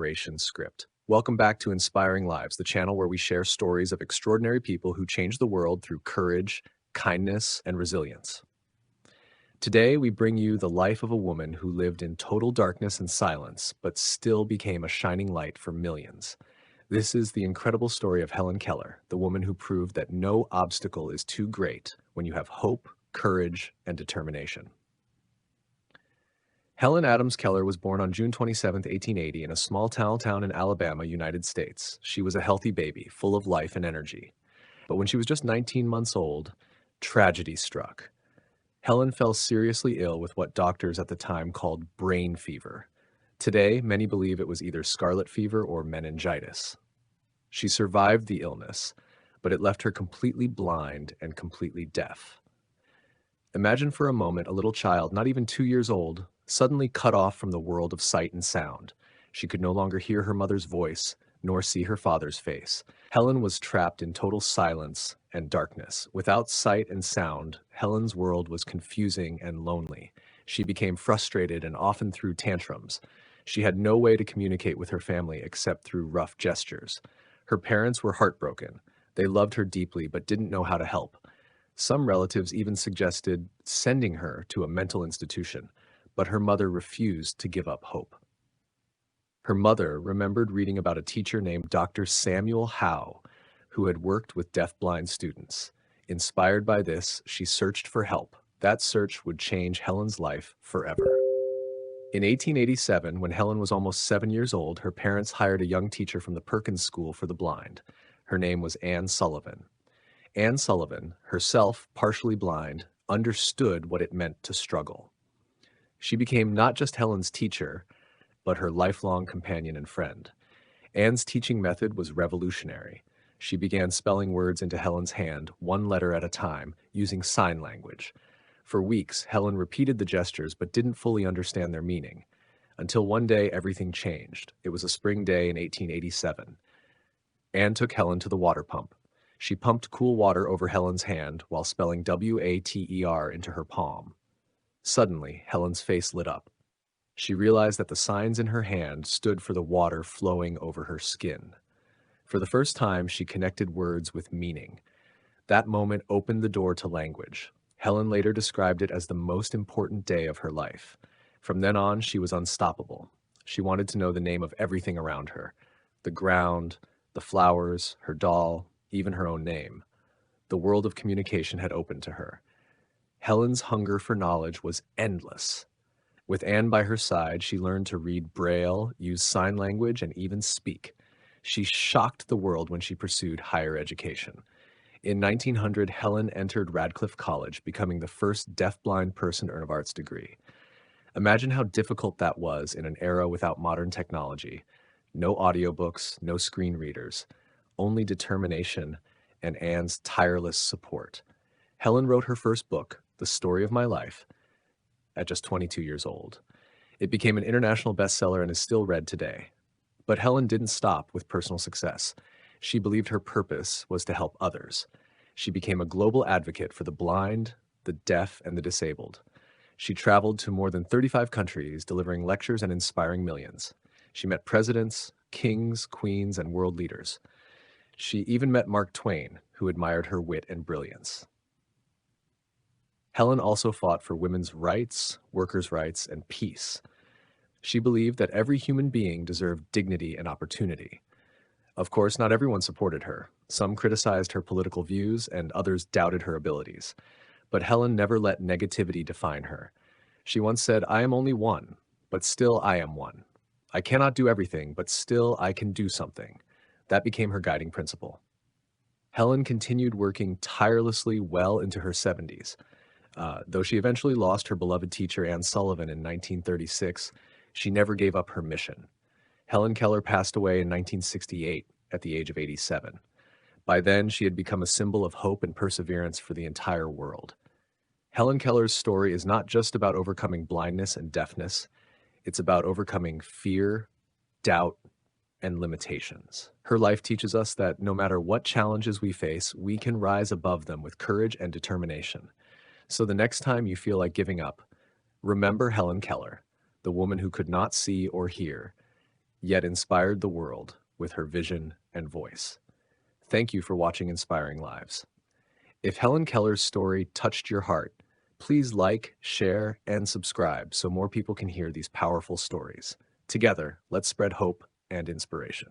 Inspiration Script. Welcome back to Inspiring Lives, the channel where we share stories of extraordinary people who change the world through courage, kindness, and resilience. Today, we bring you the life of a woman who lived in total darkness and silence, but still became a shining light for millions. This is the incredible story of Helen Keller, the woman who proved that no obstacle is too great when you have hope, courage, and determination. Helen Adams Keller was born on June 27, 1880, in a small town in Alabama, United States. She was a healthy baby, full of life and energy. But when she was just 19 months old, tragedy struck. Helen fell seriously ill with what doctors at the time called brain fever. Today, many believe it was either scarlet fever or meningitis. She survived the illness, but it left her completely blind and completely deaf. Imagine for a moment a little child, not even 2 years old, suddenly cut off from the world of sight and sound. She could no longer hear her mother's voice, nor see her father's face. Helen was trapped in total silence and darkness. Without sight and sound, Helen's world was confusing and lonely. She became frustrated and often threw tantrums. She had no way to communicate with her family except through rough gestures. Her parents were heartbroken. They loved her deeply but didn't know how to help. Some relatives even suggested sending her to a mental institution, but her mother refused to give up hope. Her mother remembered reading about a teacher named Dr. Samuel Howe, who had worked with deaf-blind students. Inspired by this, she searched for help. That search would change Helen's life forever. In 1887, when Helen was almost 7 years old, her parents hired a young teacher from the Perkins School for the Blind. Her name was Anne Sullivan. Anne Sullivan, herself partially blind, understood what it meant to struggle. She became not just Helen's teacher, but her lifelong companion and friend. Anne's teaching method was revolutionary. She began spelling words into Helen's hand, one letter at a time, using sign language. For weeks, Helen repeated the gestures but didn't fully understand their meaning. Until one day, everything changed. It was a spring day in 1887. Anne took Helen to the water pump. She pumped cool water over Helen's hand while spelling W-A-T-E-R into her palm. Suddenly, Helen's face lit up. She realized that the signs in her hand stood for the water flowing over her skin. For the first time, she connected words with meaning. That moment opened the door to language. Helen later described it as the most important day of her life. From then on, she was unstoppable. She wanted to know the name of everything around her: the ground, the flowers, her doll, even her own name. The world of communication had opened to her. Helen's hunger for knowledge was endless. With Anne by her side, she learned to read Braille, use sign language, and even speak. She shocked the world when she pursued higher education. In 1900, Helen entered Radcliffe College, becoming the first deaf-blind person to earn an arts degree. Imagine how difficult that was in an era without modern technology. No audiobooks, no screen readers, only determination and Anne's tireless support. Helen wrote her first book, The Story of My Life, at just 22 years old. It became an international bestseller and is still read today. But Helen didn't stop with personal success. She believed her purpose was to help others. She became a global advocate for the blind, the deaf, and the disabled. She traveled to more than 35 countries, delivering lectures and inspiring millions. She met presidents, kings, queens, and world leaders. She even met Mark Twain, who admired her wit and brilliance. Helen also fought for women's rights, workers' rights, and peace. She believed that every human being deserved dignity and opportunity. Of course, not everyone supported her. Some criticized her political views, and others doubted her abilities. But Helen never let negativity define her. She once said, "I am only one, but still I am one. I cannot do everything, but still I can do something." That became her guiding principle. Helen continued working tirelessly well into her 70s. Though she eventually lost her beloved teacher Anne Sullivan in 1936, she never gave up her mission. Helen Keller passed away in 1968 at the age of 87. By then, she had become a symbol of hope and perseverance for the entire world. Helen Keller's story is not just about overcoming blindness and deafness. It's about overcoming fear, doubt, and limitations. Her life teaches us that no matter what challenges we face, we can rise above them with courage and determination. So the next time you feel like giving up, remember Helen Keller, the woman who could not see or hear, yet inspired the world with her vision and voice. Thank you for watching Inspiring Lives. If Helen Keller's story touched your heart, please like, share, and subscribe so more people can hear these powerful stories. Together, let's spread hope and inspiration.